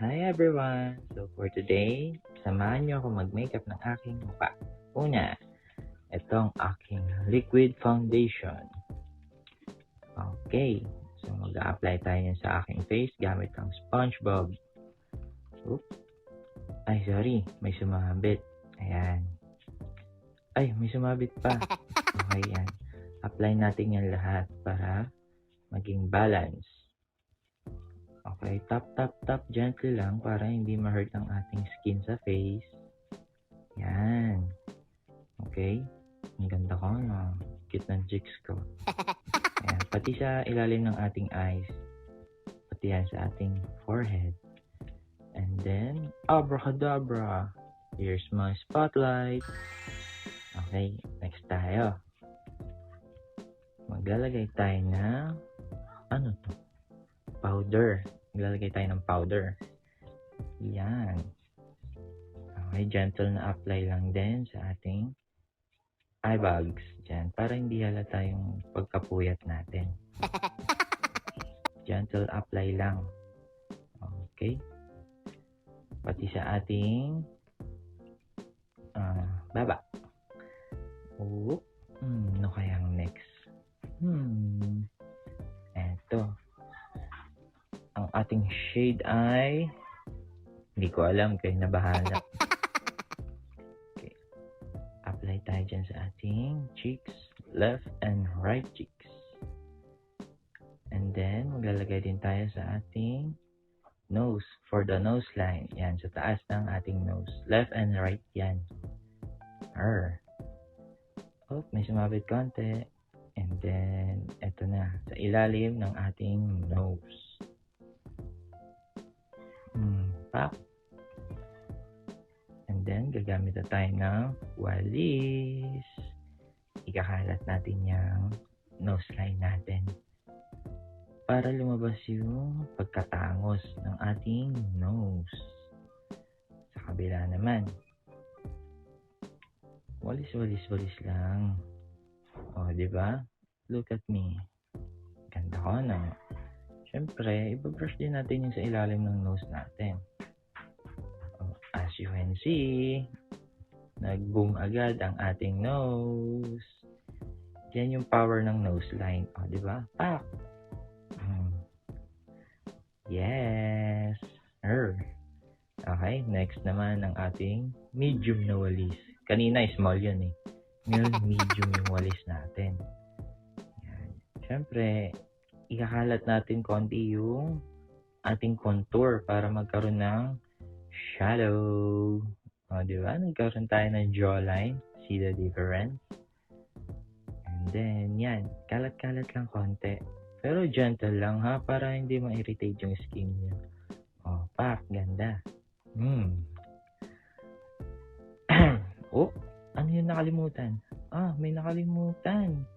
Hi everyone! So for today, samahan niyo ako mag-makeup ng aking mukha. Una, itong aking liquid foundation. Okay, so mag-a-apply tayo yan sa aking face gamit ang SpongeBob. Oops. Ay, sorry, may sumabit. Ayan. Ay, may sumabit pa. Okay, yan. Apply natin yan lahat para maging balance. Okay, tap gently lang para hindi ma-hurt ang ating skin sa face. Yan. Okay. Ang ganda ko, no? Cute ng cheeks ko. Ayan. Pati sa ilalim ng ating eyes. Pati yan sa ating forehead. And then, abracadabra. Here's my spotlight. Okay, next tayo. Maglalagay tayo ng, ano to? Powder. Maglalagay tayo ng powder. Yan. Okay, gentle na apply lang din sa ating eye bags. Diyan, para hindi halata yung pagkapuyat natin. Gentle apply lang. Okay. Pati sa ating baba. Ano kayang next? Eto. Ang ating shade ay hindi ko alam, kayo na bahala. Okay. Apply tayo dyan sa ating cheeks, left and right cheeks. And then, maglalagay din tayo sa ating nose, for the nose line. Yan, sa taas ng ating nose. Left and right yan. Oh, may sumabit konti. And then, eto na, sa ilalim ng ating nose. Pop. And then, gagamit na tayo ng walis. Ikakalat natin yung nose line natin para lumabas yung pagkatangos ng ating nose. Sa kabila naman, walis lang. O, diba? Look at me. Ganda ko, no? Siyempre, ibabrush din natin yung sa ilalim ng nose natin. As you can see, nag-boom agad ang ating nose. Yan yung power ng nose line. O, diba? Pak! Yes! Okay, next naman ang ating medium na walis. Kanina, small yun eh. Ngayon, medium yung walis natin. Yan. Siyempre, ikakalat natin konti yung ating contour para magkaroon ng shadow. O, diba? Nagkaroon tayo ng jawline. See the difference? And then, yan. Kalat-kalat lang konti. Pero gentle lang ha, para hindi ma-irritate yung skin niyo. O, pak. Ganda. Oh, ano yung nakalimutan? May nakalimutan.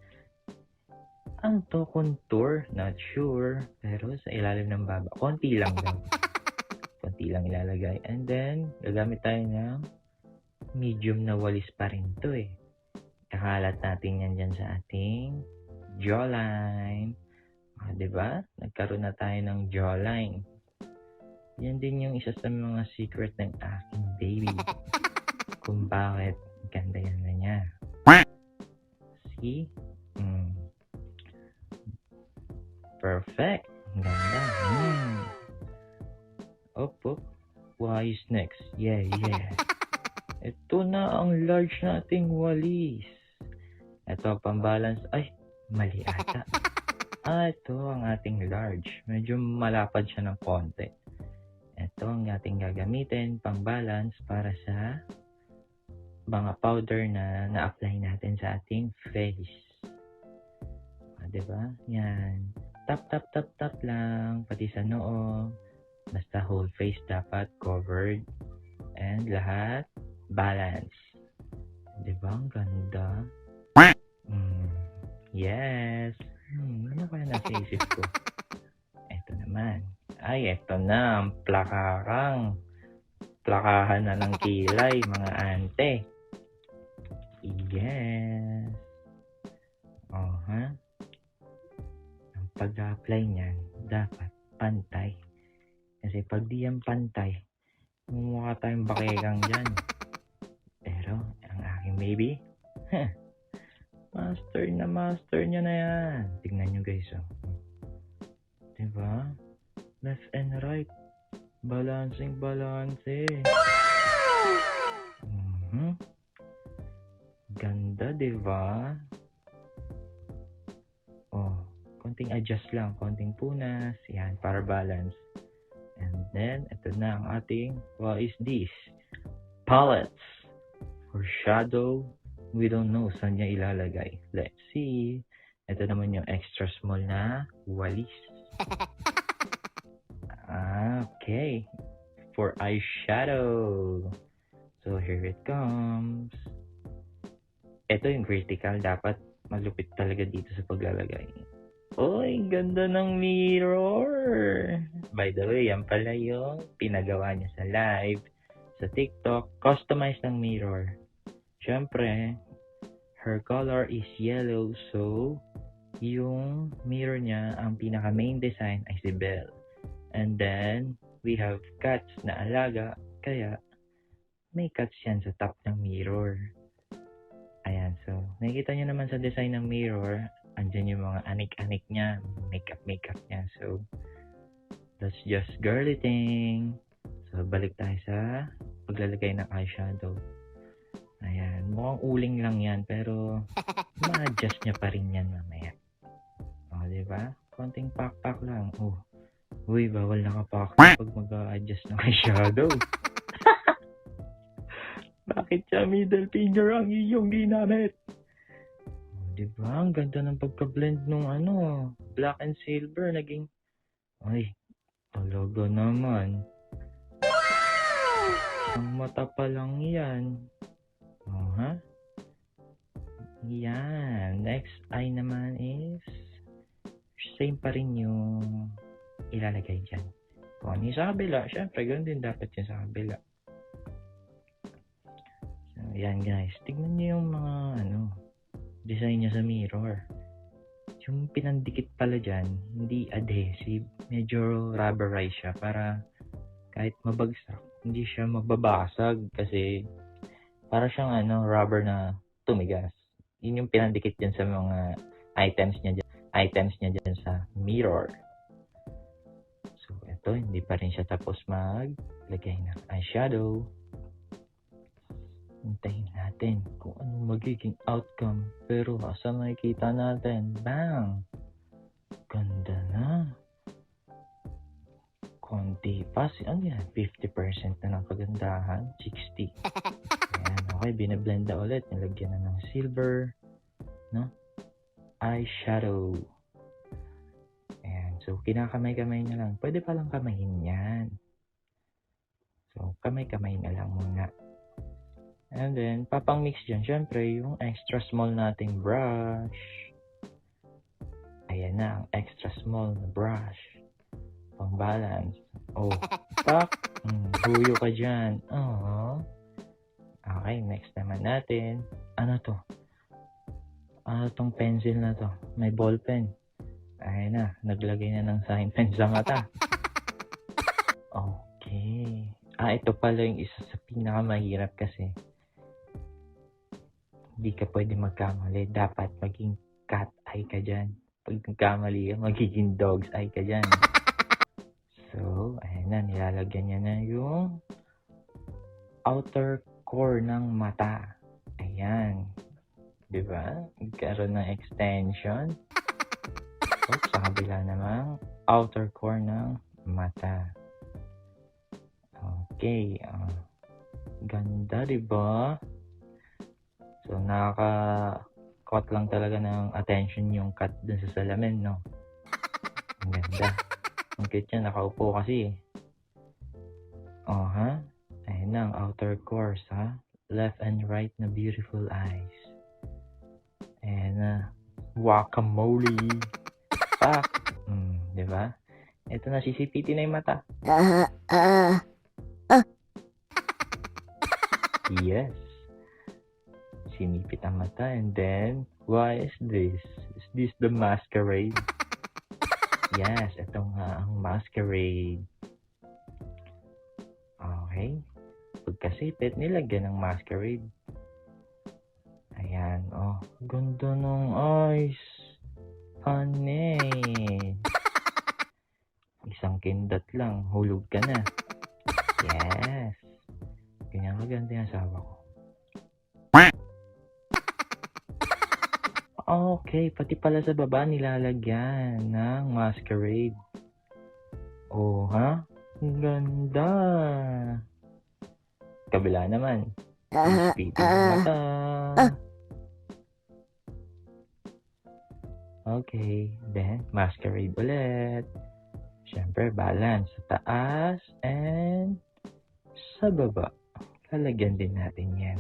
Ano to? Contour? Not sure. Pero sa ilalim ng baba. Konti lang daw. Konti lang ilalagay. And then, gagamit tayo ng medium na walis pa rin to eh. Kakalat natin yan dyan sa ating jawline. Diba? Nagkaroon na tayo ng jawline. Yan din yung isa sa mga secret ng aking baby. Kung bakit ganda yan na niya. See? Perfect. Ganda. Op. What is next? Yeah. Ito na ang large nating walis. Ito, pambalance. Ay, mali ata. Ito ang ating large. Medyo malapad siya ng konti. Ito ang ating gagamitin pang balance para sa mga powder na na-apply natin sa ating face. Diba? Yan. Tap lang. Pati sa noo. Basta whole face dapat covered. And lahat balance. Diba? Ang ganda. Yes. Ano kaya nasa isip ko? Ito naman. Ay, ito na. Ang plakahan na ng kilay, mga ante. Yes. Ang pag-apply niyan, dapat pantay. Kasi pag di yan pantay, mumukha tayong bakekang dyan. Pero, ang aking baby, master niya na yan. Tignan nyo guys, oh. Diba? Left and right. Balancing. Ganda, diba? Oh, konting adjust lang. Konting punas. Yan, para balance. And then, ito na ang ating, what is this? Palettes. For shadow, we don't know saan niya ilalagay. Let's see. Ito naman yung extra small na walis. Okay. For eyeshadow. So, here it comes. Ito yung vertical. Dapat malupit talaga dito sa paglalagay. Oy, ganda ng mirror! By the way, yan pala yung pinagawa niya sa live. Sa TikTok, customized ng mirror. Siyempre, her color is yellow. So, yung mirror niya, ang pinaka main design ay si Belle. And then, we have cats na alaga. Kaya, may cats yan sa top ng mirror. Ayan, so, nakikita nyo naman sa design ng mirror, andyan yung mga anik-anik niya, makeup niya. So, that's just girly thing. So, balik tayo sa paglalagay ng eyeshadow. Ayan, mukhang uling lang yan, pero ma-adjust niya pa rin yan mamaya. O, diba? Konting pak-pak lang. Oh, uy, bawal nakapak pag mag-adjust ng eyeshadow. Bakit siya middle finger ang iyong ginamit? Diba? Ang ganda ng pagka-blend nung black and silver. Naging, ay, talaga naman. Ang mata pa lang yan. Oh, ha? Yan. Next eye naman is, same pa rin yung ilalagay dyan. Kung ano yung sa kabila, syempre, ganun din dapat yung sa kabila. So, yan guys. Tignan nyo yung mga, design niya sa mirror. Yung pinandikit pala dyan, hindi adhesive. Medyo rubberized siya para kahit mabagsak, hindi siya magbabasag kasi para siyang rubber na tumigas. Yun yung pinandikit dyan sa mga items niya dyan sa mirror. So, ito, hindi pa rin siya tapos maglagay ng eyeshadow. Hintayin natin kung anong magiging outcome. Pero asa makikita natin? Bang! Ganda na. Konti pa. Ano yan? 50% na ng kagandahan. 60. Ayan. Okay, binablend na ulit. Nilagyan na ng silver. No? Eyeshadow. Ayan. So, kinakamay-kamay na lang. Pwede palang kamayin yan. So, kamay-kamay na lang muna. And then, papang mix dyan, syempre, yung extra small nating brush. Ayan na, ang extra small na brush. Pang balance. Oh, tak! Huyo ka dyan. Oh. Okay, next naman natin. Ano to? Ano tong pencil na to? May ball pen. Ayan na, naglagay na ng sign pen sa mata. Okay. Ito pala yung isa sa pinakamahirap kasi hindi ka pwede magkamali. Dapat maging cat eye ka dyan. Pag nagkamali ka, magiging dog's eye ka dyan. So, ayan na. Nilalagyan niya na yung outer core ng mata. Ayan. Diba? Nagkaroon ng extension. So, sa kabila namang outer core ng mata. Okay. Ganda, diba? So, nakaka-caught lang talaga ng attention yung cat dun sa salamin, no? Ang ganda. Ang cute niya, nakaupo kasi. Oh, ha? Ayun na, ang outer core sa left and right na beautiful eyes. Ayan na. Guacamole. Diba? Ito na, sisipiti na yung mata. Yes. Sinipit ang mata, and then, why is this? Is this the masquerade? Yes, ito nga ang masquerade. Okay. Pagkasipit, nilagyan ng masquerade. Ayan, oh. Ganda ng eyes. Honey. Isang kindat lang, hulog ka na. Yes. Ganyan kaganda yung asawa ko. Okay, pati pala sa baba nilalagyan ng masquerade. Oh, ha? Ang ganda. Kabila naman. Speedy ng mata. Okay, then masquerade ulit. Siyempre, balance sa taas and sa baba. Lalagyan din natin yan.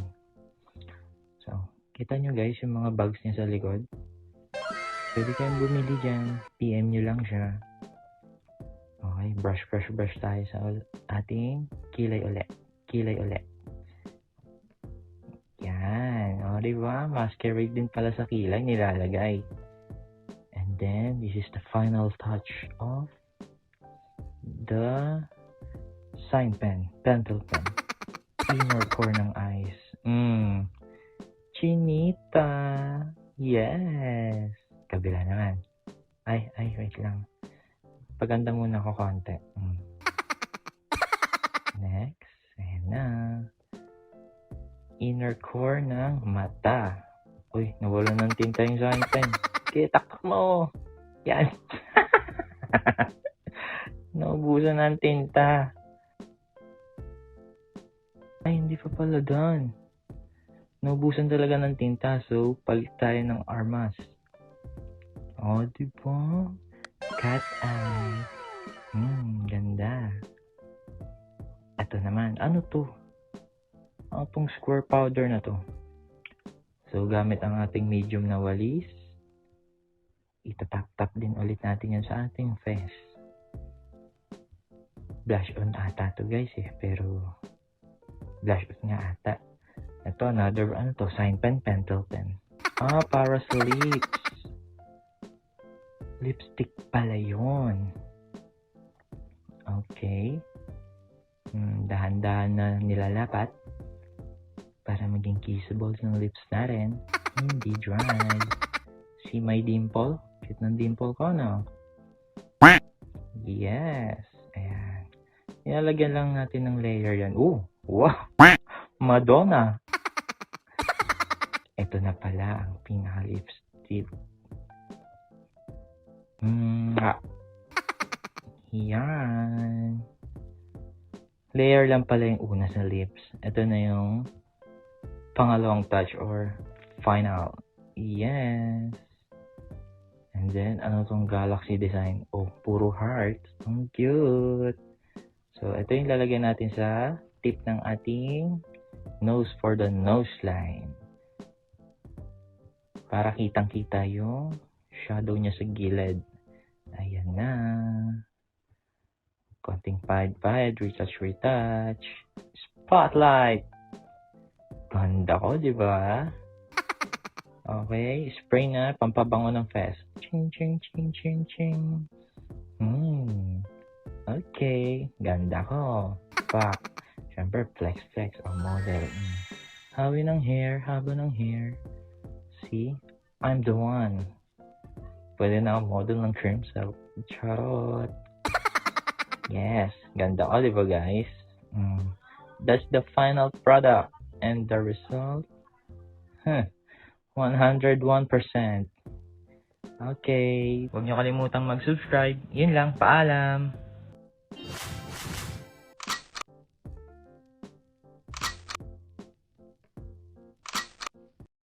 So, kita nyo guys yung mga bags niya sa likod. Pwede kayong bumili dyan. PM nyo lang siya. Okay, brush tayo sa ating kilay ulit. Yan. O, diba? Masquerade din pala sa kilay nilalagay. And then, this is the final touch of the sign pen, pencil pen. Inner core ng eyes. Chinita. Yes. Kabila naman. Ay, wait lang. Paganda muna ako konti. Next. Ayan na. Inner core ng mata. Uy, nawala ng tinta yung sign pen. Kaya taktak mo. Yan. Naubusan ng tinta. Ay, hindi pa pala done. Naubusan talaga ng tinta. So, palit tayo ng armas. Oh, diba? Cat eye. Ganda. Ito naman. Ano to? Ano tong square powder na to? So, gamit ang ating medium na walis. Itatap-tap din ulit natin yan sa ating face. Blush on ata to guys eh. Pero, blush on nga ata. Ito, another, ano to? Sign pen, pencil pen. Para sa lips. Lipstick pala yun. Okay. Dahan-dahan na nilalapat para maging kissable ng lips natin. Hindi dry. See my dimple? Cute ng dimple ko, no? Yes. Ayan. Nilalagyan lang natin ng layer yan. Wow! Madonna! Ito na pala ang pinaka-lipstick. Yan. Layer lang pala yung una sa lips. Ito na yung pangalawang touch or final. Yes. And then, ano tong galaxy design? Puro heart. Ang cute. So, ito yung lalagyan natin sa tip ng ating nose for the nose line. Para kitang-kita yung shadow niya sa gilid. Ayan na. Konting pahid, retouch. Spotlight! Ganda ko, di ba? Okay, spray na, pampabango ng face. Ching, ching, ching, ching, ching. Okay, ganda ko. Pak. Siyempre, flex, o model. Haba ng hair. See? I'm the one. Pwede na ako model ng cream soap. Charot. Yes, ganda ko, di ba guys? That's the final product. And the result? 101%. Okay. Huwag niyo kalimutang mag-subscribe. Yun lang, paalam.